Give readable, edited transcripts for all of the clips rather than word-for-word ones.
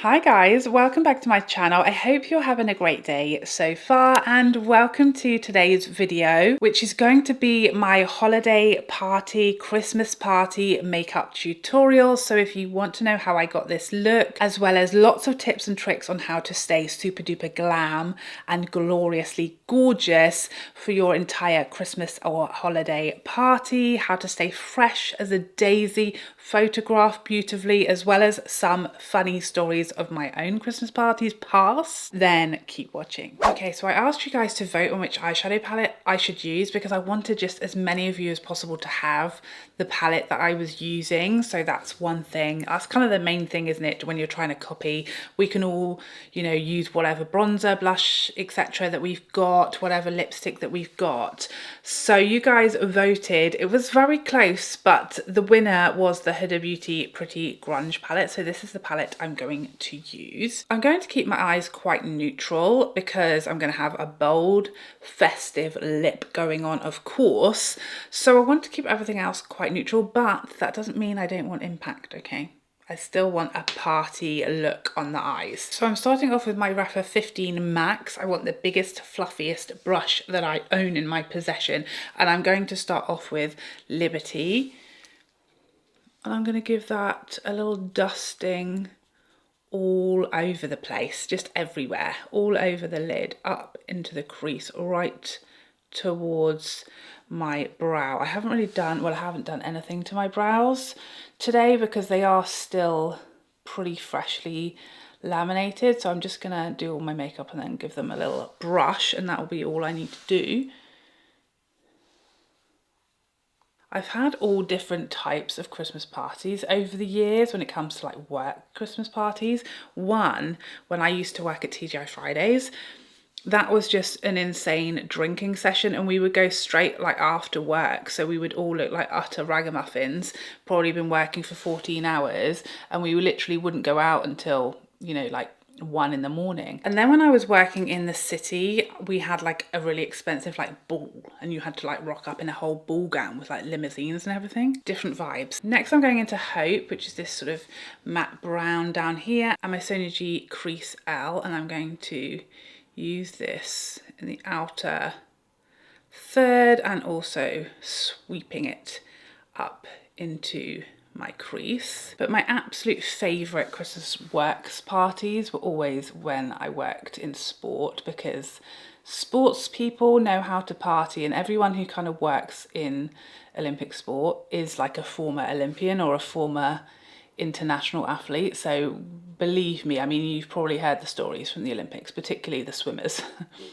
Hi guys, welcome back to my channel. I hope you're having a great day so far and welcome to today's video, which is going to be my holiday party, Christmas party makeup tutorial. So if you want to know how I got this look, as well as lots of tips and tricks on how to stay super duper glam and gloriously gorgeous for your entire Christmas or holiday party, how to stay fresh as a daisy, photograph beautifully, as well as some funny stories of my own Christmas parties past, then keep watching. Okay, so I asked you guys to vote on which eyeshadow palette I should use because I wanted just as many of you as possible to have the palette that I was using. So that's one thing. That's kind of the main thing, isn't it? When you're trying to copy, we can all, you know, use whatever bronzer, blush, etc. that we've got, whatever lipstick that we've got. So you guys voted. It was very close, but the winner was the Huda Beauty Pretty Grunge palette. So this is the palette I'm going to use. I'm going to keep my eyes quite neutral because I'm going to have a bold, festive lip going on, of course. So I want to keep everything else quite neutral, but that doesn't mean I don't want impact, okay? I still want a party look on the eyes. So I'm starting off with my Rephr 15 Max. I want the biggest, fluffiest brush that I own in my possession. And I'm going to start off with Liberty. And I'm going to give that a little dusting all over the place, just everywhere, all over the lid, up into the crease, right towards my brow. I haven't really done, well, I haven't done anything to my brows today because they are still pretty freshly laminated. So I'm just gonna do all my makeup and then give them a little brush, and that will be all I need to do. I've had all different types of Christmas parties over the years when it comes to like work Christmas parties. One, when I used to work at TGI Fridays, that was just an insane drinking session, and we would go straight like after work. So we would all look like utter ragamuffins, probably been working for 14 hours, and we literally wouldn't go out until, you know, like 1 in the morning. And then when I was working in the city, we had like a really expensive like ball, and you had to like rock up in a whole ball gown with like limousines and everything. Different vibes. Next I'm going into Hope, which is this sort of matte brown down here, and my Sonia G Crease L, and I'm going to use this in the outer third and also sweeping it up into my crease. But my absolute favourite Christmas works parties were always when I worked in sport, because sports people know how to party, and everyone who kind of works in Olympic sport is like a former Olympian or a former international athlete. So believe me, I mean, you've probably heard the stories from the Olympics, particularly the swimmers.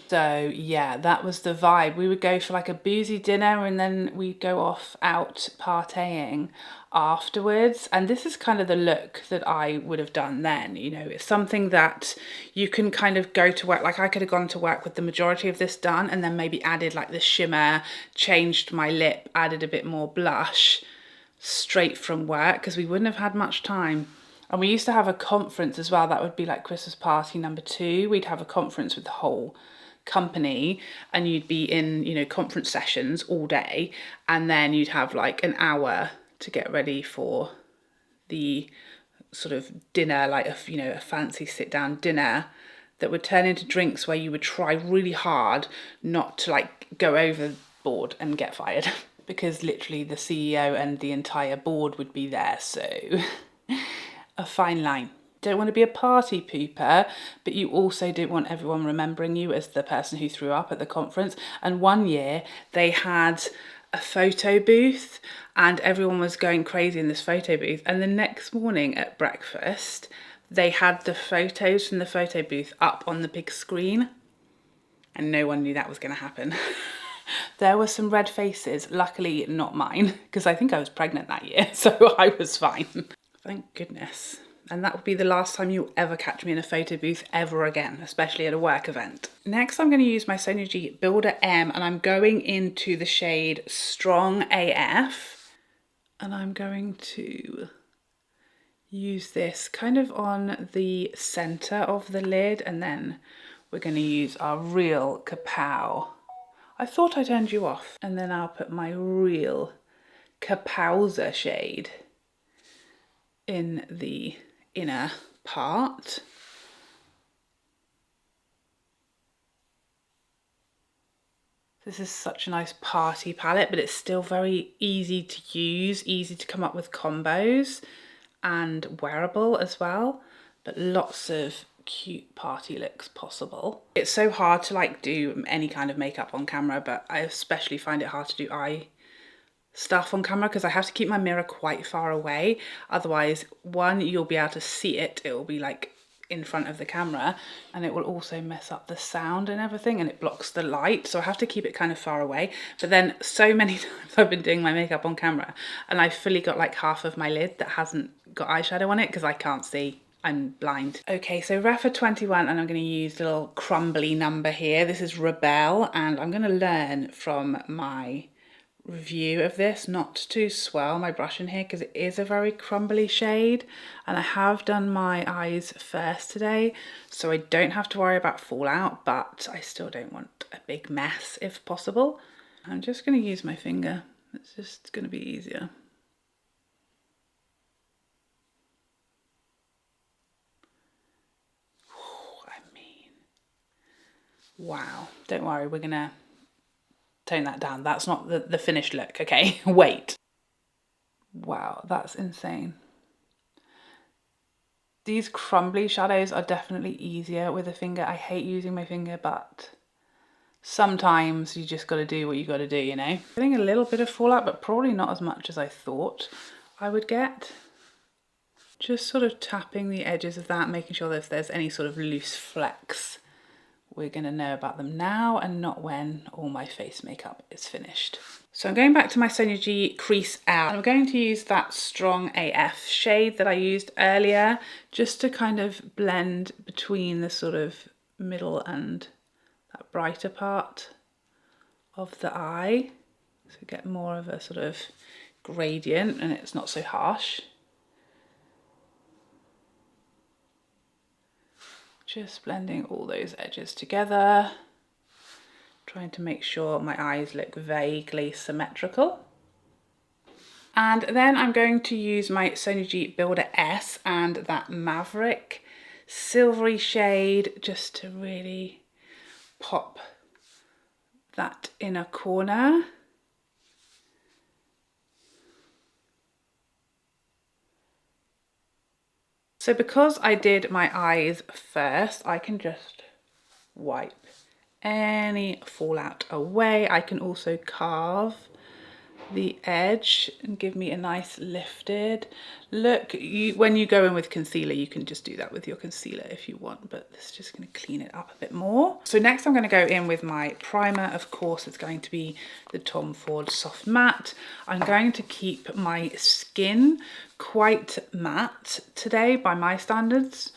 So yeah, that was the vibe. We would go for like a boozy dinner and then we'd go off out partying afterwards. And this is kind of the look that I would have done then. You know, it's something that you can kind of go to work, like I could have gone to work with the majority of this done and then maybe added like the shimmer, changed my lip, added a bit more blush straight from work, because we wouldn't have had much time. And we used to have a conference as well. That would be like Christmas party number 2. We'd have a conference with the whole company, and you'd be in, you know, conference sessions all day, and then you'd have like an hour to get ready for the sort of dinner, like a, you know, a fancy sit down dinner that would turn into drinks where you would try really hard not to like go overboard and get fired. Because literally the CEO and the entire board would be there, so a fine line. Don't want to be a party pooper, but you also don't want everyone remembering you as the person who threw up at the conference. And one year they had a photo booth and everyone was going crazy in this photo booth, and the next morning at breakfast they had the photos from the photo booth up on the big screen, and no one knew that was going to happen. There were some red faces, luckily not mine, because I think I was pregnant that year, so I was fine. Thank goodness. And that would be the last time you'll ever catch me in a photo booth ever again, especially at a work event. Next, I'm going to use my Sonia G Builder M, and I'm going into the shade Strong AF. And I'm going to use this kind of on the centre of the lid, and then we're going to use our real Kapow. I thought I turned you off. And then I'll put my real Kapowser shade in the inner part. This is such a nice party palette, but it's still very easy to use, easy to come up with combos, and wearable as well, but lots of cute party looks possible. It's so hard to like do any kind of makeup on camera, but I especially find it hard to do eye stuff on camera because I have to keep my mirror quite far away. Otherwise, one, you'll be able to see it. It will be like in front of the camera, and it will also mess up the sound and everything, and it blocks the light. So I have to keep it kind of far away. But then so many times I've been doing my makeup on camera and I've fully got like half of my lid that hasn't got eyeshadow on it because I can't see. I'm blind. Okay, so Rephr 21, and I'm going to use the little crumbly number here. This is Rebel, and I'm going to learn from my review of this not to swirl my brush in here because it is a very crumbly shade, and I have done my eyes first today, so I don't have to worry about fallout, but I still don't want a big mess if possible. I'm just going to use my finger. It's just going to be easier. Wow, don't worry, we're gonna tone that down. That's not the finished look, okay? Wait. Wow, that's insane. These crumbly shadows are definitely easier with a finger. I hate using my finger, but sometimes you just gotta do what you gotta do, you know? Getting a little bit of fallout, but probably not as much as I thought I would get. Just sort of tapping the edges of that, making sure that if there's any sort of loose flecks, we're going to know about them now and not when all my face makeup is finished. So I'm going back to my Sonia G Crease Out, and I'm going to use that Strong AF shade that I used earlier just to kind of blend between the sort of middle and that brighter part of the eye. So get more of a sort of gradient and it's not so harsh. Just blending all those edges together, trying to make sure my eyes look vaguely symmetrical. And then I'm going to use my Sonia G Builder S and that Maverick silvery shade just to really pop that inner corner. So because I did my eyes first, I can just wipe any fallout away. I can also carve the edge and give me a nice lifted look. When you go in with concealer, you can just do that with your concealer if you want, but this is just going to clean it up a bit more. So next I'm going to go in with my primer. Of course, it's going to be the Tom Ford Soft Matte. I'm going to keep my skin quite matte today by my standards.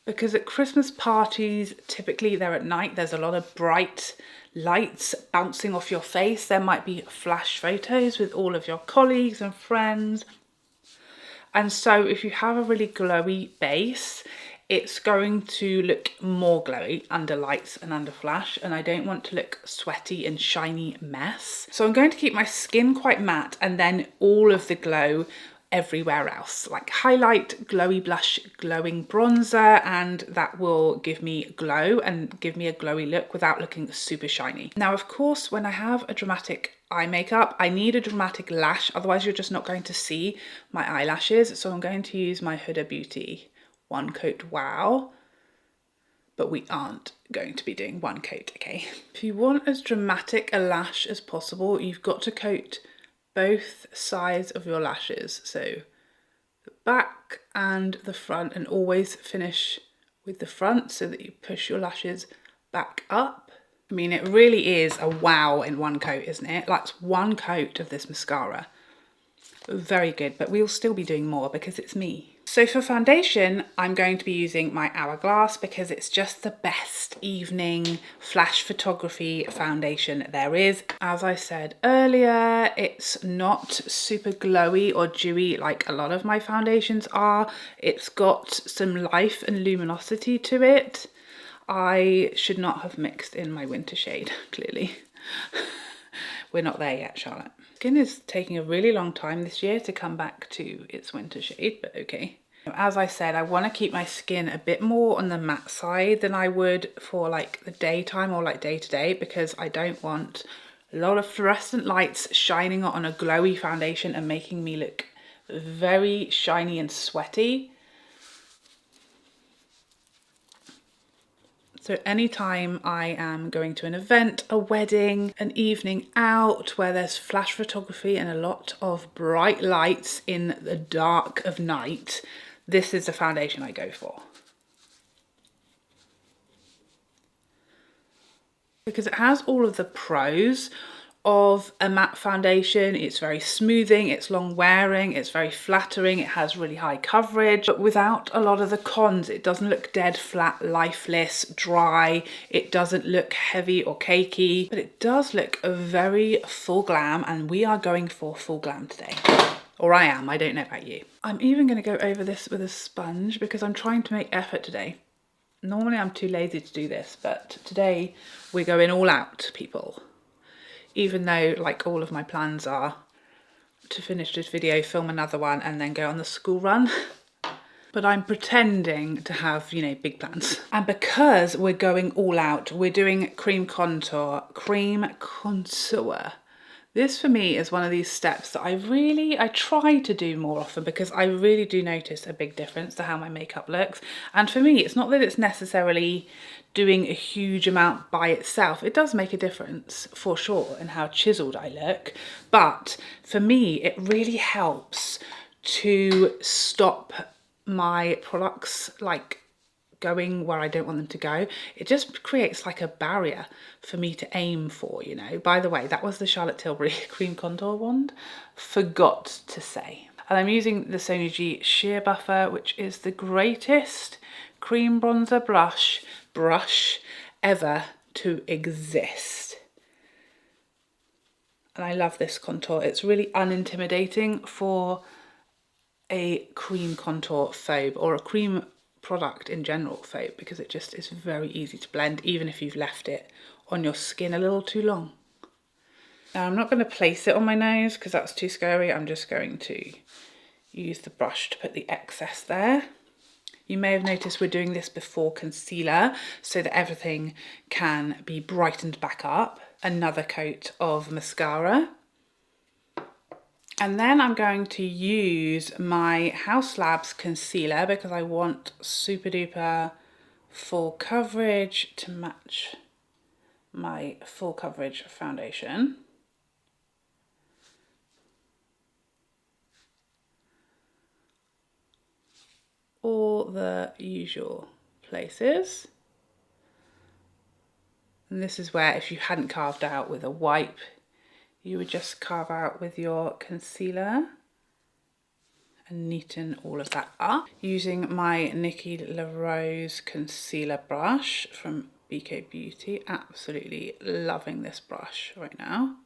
Because at Christmas parties, typically they're at night, there's a lot of bright lights bouncing off your face. There might be flash photos with all of your colleagues and friends. And so if you have a really glowy base, it's going to look more glowy under lights and under flash, and I don't want to look sweaty and shiny mess. So I'm going to keep my skin quite matte and then all of the glow everywhere else, like highlight, glowy blush, glowing bronzer, and that will give me glow and give me a glowy look without looking super shiny. Now, of course, when I have a dramatic eye makeup, I need a dramatic lash, otherwise you're just not going to see my eyelashes. So I'm going to use my Huda Beauty One Coat Wow, but we aren't going to be doing one coat, okay? If you want as dramatic a lash as possible, you've got to coat both sides of your lashes, so the back and the front, and always finish with the front so that you push your lashes back up. I mean, it really is a wow in one coat, isn't it? That's one coat of this mascara. Very good, but we'll still be doing more because it's me. So for foundation, I'm going to be using my Hourglass because it's just the best evening flash photography foundation there is. As I said earlier, it's not super glowy or dewy like a lot of my foundations are. It's got some life and luminosity to it. I should not have mixed in my winter shade, clearly. We're not there yet, Charlotte. skin is taking a really long time this year to come back to its winter shade, but okay. As I said, I want to keep my skin a bit more on the matte side than I would for like the daytime or like day to day, because I don't want a lot of fluorescent lights shining on a glowy foundation and making me look very shiny and sweaty. So anytime I am going to an event, a wedding, an evening out where there's flash photography and a lot of bright lights in the dark of night, this is the foundation I go for. Because it has all of the pros of a matte foundation. It's very smoothing, it's long wearing, it's very flattering, it has really high coverage, but without a lot of the cons. It doesn't look dead flat, lifeless, dry, it doesn't look heavy or cakey, but it does look a very full glam, and we are going for full glam today. Or I am, I don't know about you. I'm even going to go over this with a sponge because I'm trying to make effort today. Normally I'm too lazy to do this, but today we're going all out, people. Even though like all of my plans are to finish this video, film another one and then go on the school run. But I'm pretending to have, you know, big plans. And because we're going all out, we're doing cream contour. This for me is one of these steps that I try to do more often, because I really do notice a big difference to how my makeup looks. And for me, it's not that it's necessarily doing a huge amount by itself. It does make a difference for sure in how chiseled I look. But for me, it really helps to stop my products like going where I don't want them to go. It just creates like a barrier for me to aim for, you know. By the way, that was the Charlotte Tilbury cream contour wand, forgot to say. And I'm using the Sonia G sheer buffer, which is the greatest cream bronzer brush ever to exist. And I love this contour. It's really unintimidating for a cream contour fauve, or a cream product in general fauve, because it just is very easy to blend even if you've left it on your skin a little too long. Now I'm not going to place it on my nose because that's too scary. I'm just going to use the brush to put the excess there. You may have noticed we're doing this before concealer so that everything can be brightened back up. Another coat of mascara. And then I'm going to use my Haus Labs concealer because I want super duper full coverage to match my full coverage foundation. All the usual places. And this is where, if you hadn't carved out with a wipe, you would just carve out with your concealer and neaten all of that up. Using my Nikki LaRose concealer brush from BK Beauty. Absolutely loving this brush right now.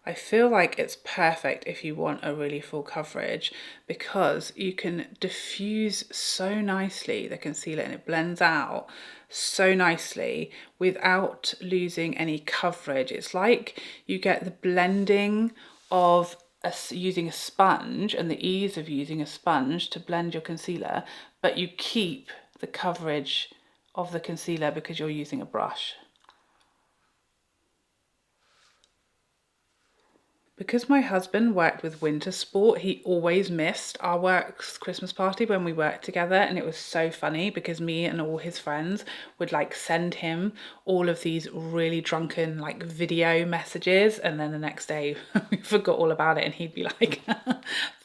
I feel like it's perfect if you want a really full coverage, because you can diffuse so nicely the concealer and it blends out so nicely without losing any coverage. It's like you get the blending of using a sponge and the ease of using a sponge to blend your concealer, but you keep the coverage of the concealer because you're using a brush. Because my husband worked with winter sport, he always missed our work's Christmas party when we worked together, and it was so funny because me and all his friends would like send him all of these really drunken like video messages, and then the next day we forgot all about it and he'd be like,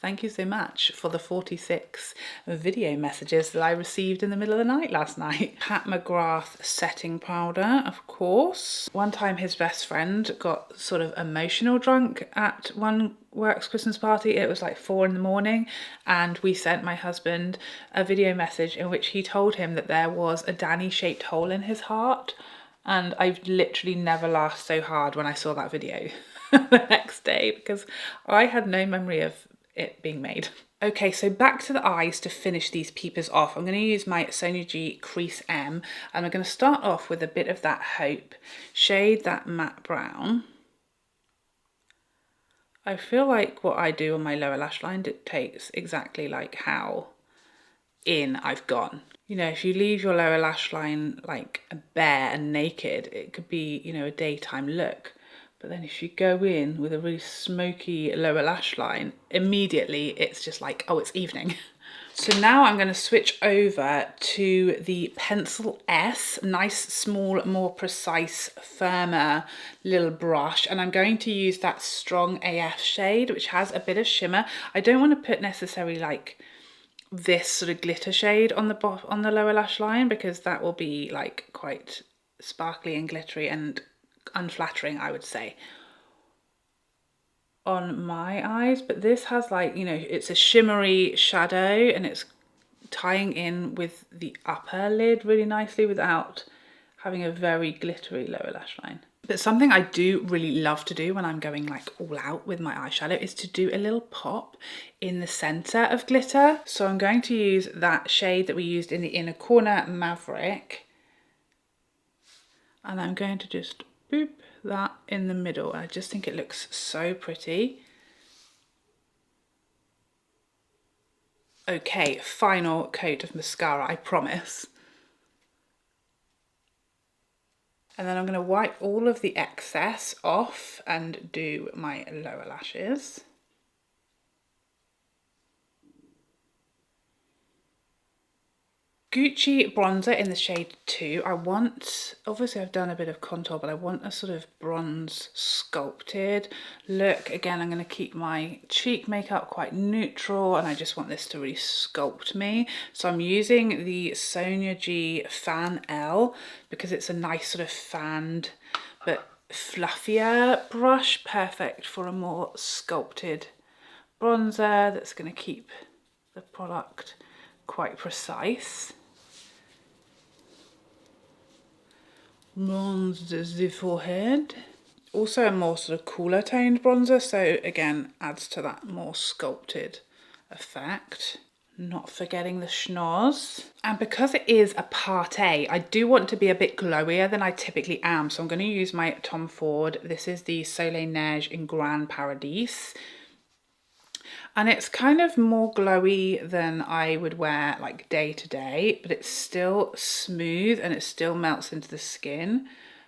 thank you so much for the 46 video messages that I received in the middle of the night last night. Pat McGrath setting powder, of course. One time his best friend got sort of emotional drunk at one work's Christmas party. It was like 4 in the morning, and we sent my husband a video message in which he told him that there was a Danny shaped hole in his heart, and I've literally never laughed so hard when I saw that video the next day, because I had no memory of it being made. Okay, so back to the eyes to finish these peepers off. I'm going to use my Sonia G Crease M, and I'm going to start off with a bit of that Hope shade, that matte brown. I feel like what I do on my lower lash line dictates exactly like how in I've gone. You know, if you leave your lower lash line like bare and naked, it could be, you know, a daytime look. But then if you go in with a really smoky lower lash line, immediately it's just like, oh, it's evening. So now I'm going to switch over to the Pencil S, nice, small, more precise, firmer little brush. And I'm going to use that Strong AF shade, which has a bit of shimmer. I don't want to put necessarily like this sort of glitter shade on the lower lash line, because that will be like quite sparkly and glittery and unflattering, I would say, on my eyes. But this has like, you know, it's a shimmery shadow and it's tying in with the upper lid really nicely without having a very glittery lower lash line. But something I do really love to do when I'm going like all out with my eyeshadow is to do a little pop in the center of glitter. So I'm going to use that shade that we used in the inner corner, Maverick. And I'm going to just boop that in the middle. I just think it looks so pretty. Okay, final coat of mascara, I promise. And then I'm going to wipe all of the excess off and do my lower lashes. Gucci bronzer in the shade 2. I want, obviously I've done a bit of contour, but I want a sort of bronze sculpted look. Again, I'm going to keep my cheek makeup quite neutral, and I just want this to really sculpt me. So I'm using the Sonia G Fan L because it's a nice sort of fanned but fluffier brush, perfect for a more sculpted bronzer that's going to keep the product quite precise. Bronze the forehead. Also a more sort of cooler toned bronzer, so again adds to that more sculpted effect. Not forgetting the schnoz. And because it is a part A, I do want to be a bit glowier than I typically am, so I'm going to use my Tom Ford. This is the Soleil Neige in Gran Paradis. And it's kind of more glowy than I would wear like day to day, but it's still smooth and it still melts into the skin.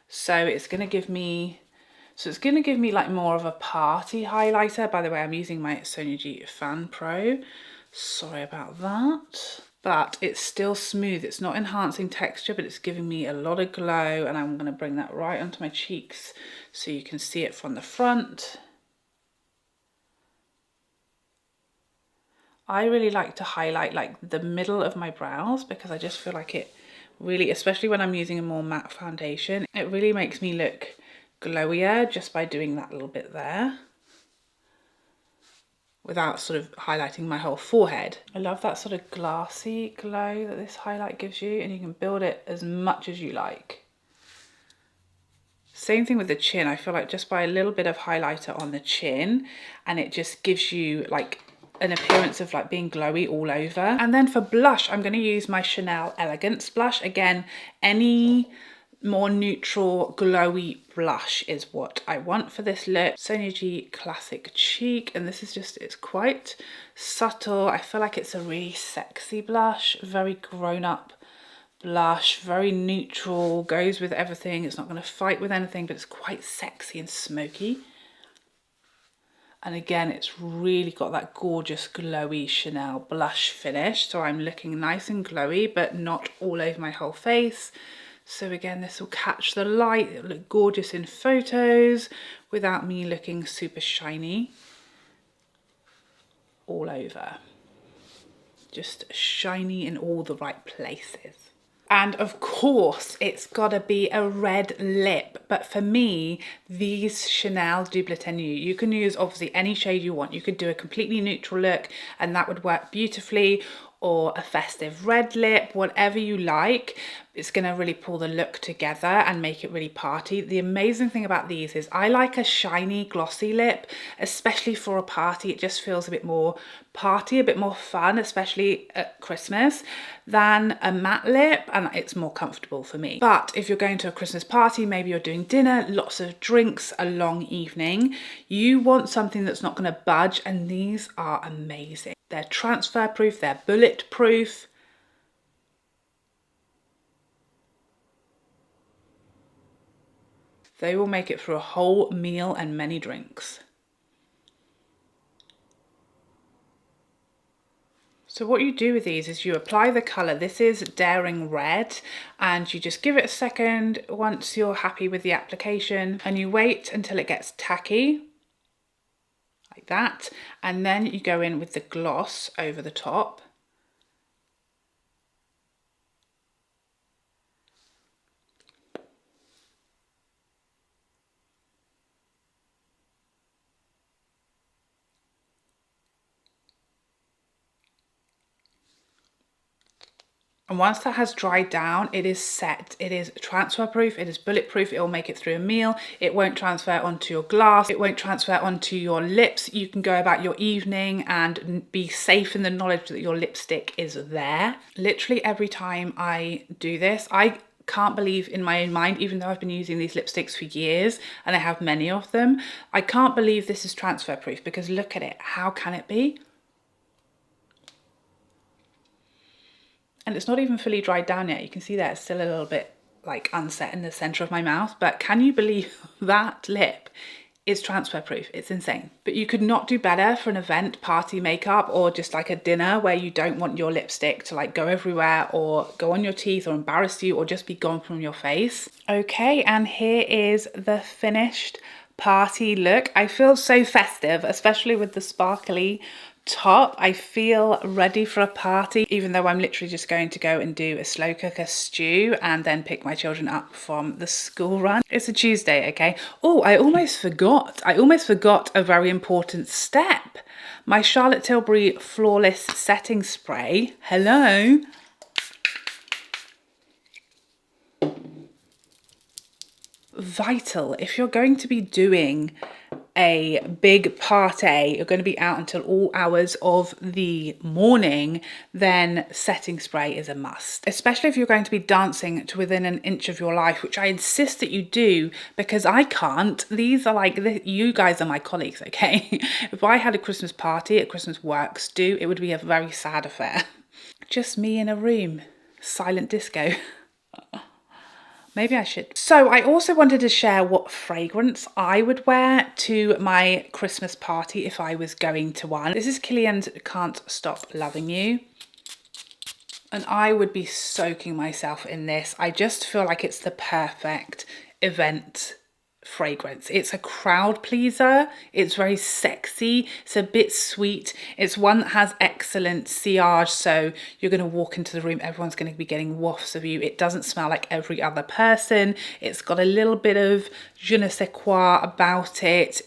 So it's going to give me, like more of a party highlighter. By the way, I'm using my Sonia G Fan Pro. Sorry about that. But it's still smooth. It's not enhancing texture, but it's giving me a lot of glow. And I'm going to bring that right onto my cheeks so you can see it from the front. I really like to highlight like the middle of my brows because I just feel like it really, especially when I'm using a more matte foundation, it really makes me look glowier just by doing that little bit there without sort of highlighting my whole forehead. I love that sort of glassy glow that this highlight gives you, and you can build it as much as you like. Same thing with the chin. I feel like just by a little bit of highlighter on the chin, and it just gives you like an appearance of like being glowy all over. And then for blush, I'm going to use my Chanel Elegance blush. Again, any more neutral glowy blush is what I want for this look. Sonia G Classic Cheek, and this is just, it's quite subtle. I feel like it's a really sexy blush, very grown-up blush, very neutral, goes with everything. It's not going to fight with anything, but it's quite sexy and smoky. And again, it's really got that gorgeous glowy Chanel blush finish. So I'm looking nice and glowy, but not all over my whole face. So again, this will catch the light. It'll look gorgeous in photos without me looking super shiny all over. Just shiny in all the right places. And of course, it's gotta be a red lip. But for me, these Chanel Double Tenue, you can use obviously any shade you want. You could do a completely neutral look and that would work beautifully. or a festive red lip, whatever you like. It's going to really pull the look together and make it really party. The amazing thing about these is I like a shiny glossy lip, especially for a party. It just feels a bit more party, a bit more fun, especially at Christmas, than a matte lip, and it's more comfortable for me. But if you're going to a Christmas party, maybe you're doing dinner, lots of drinks, a long evening, you want something that's not going to budge, and these are amazing. They're transfer proof, they're bulletproof. They will make it through a whole meal and many drinks. So what you do with these is you apply the colour. This is Daring Red, and you just give it a second once you're happy with the application, and you wait until it gets tacky, like that, and then you go in with the gloss over the top. And once that has dried down, it is set. It is transfer proof, it is bulletproof, it will make it through a meal, it won't transfer onto your glass, it won't transfer onto your lips. You can go about your evening and be safe in the knowledge that your lipstick is there. Literally every time I do this, I can't believe in my own mind, even though I've been using these lipsticks for years and I have many of them, I can't believe this is transfer proof, because look at it, how can it be? And it's not even fully dried down yet. You can see that it's still a little bit like unset in the center of my mouth, but can you believe that lip is transfer proof? It's insane. But you could not do better for an event, party makeup, or just like a dinner where you don't want your lipstick to like go everywhere or go on your teeth or embarrass you or just be gone from your face. Okay, and here is the finished party look. I feel so festive, especially with the sparkly top. I feel ready for a party, even though I'm literally just going to go and do a slow cooker stew and then pick my children up from the school run. It's a Tuesday, okay? Oh, I almost forgot a very important step. My Charlotte Tilbury Flawless setting spray. Hello. Vital if you're going to be doing a big party, you're going to be out until all hours of the morning, then setting spray is a must, especially if you're going to be dancing to within an inch of your life, which I insist that you do, because I can't. These are like, you guys are my colleagues, okay? If I had a Christmas party, a Christmas works do, it would be a very sad affair. Just me in a room, silent disco. Maybe I should. So I also wanted to share what fragrance I would wear to my Christmas party if I was going to one. This is Kilian Can't Stop Loving You. And I would be soaking myself in this. I just feel like it's the perfect event fragrance. It's a crowd pleaser. It's very sexy. It's a bit sweet. It's one that has excellent sillage, so you're going to walk into the room, everyone's going to be getting wafts of you. It doesn't smell like every other person. It's got a little bit of je ne sais quoi about it.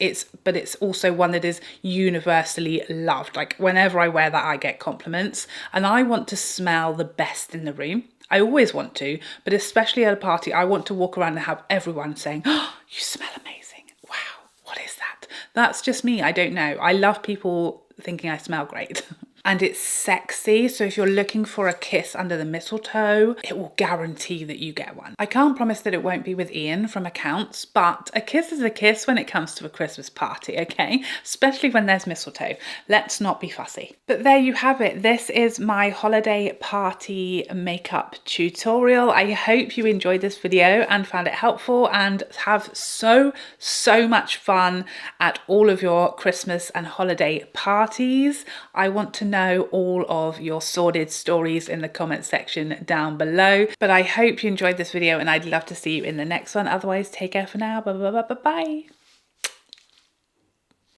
But it's also one that is universally loved. Like whenever I wear that, I get compliments, and I want to smell the best in the room. I always want to, but especially at a party, I want to walk around and have everyone saying, "Oh, you smell amazing. Wow, what is that?" That's just me. I don't know. I love people thinking I smell great. And it's sexy, so if you're looking for a kiss under the mistletoe, it will guarantee that you get one. I can't promise that it won't be with Ian from accounts, but a kiss is a kiss when it comes to a Christmas party, okay? Especially when there's mistletoe. Let's not be fussy. But there you have it. This is my holiday party makeup tutorial. I hope you enjoyed this video and found it helpful and have so much fun at all of your Christmas and holiday parties. I want to know all of your sordid stories in the comment section down below. But I hope you enjoyed this video and I'd love to see you in the next one. Otherwise, take care for now. Bye.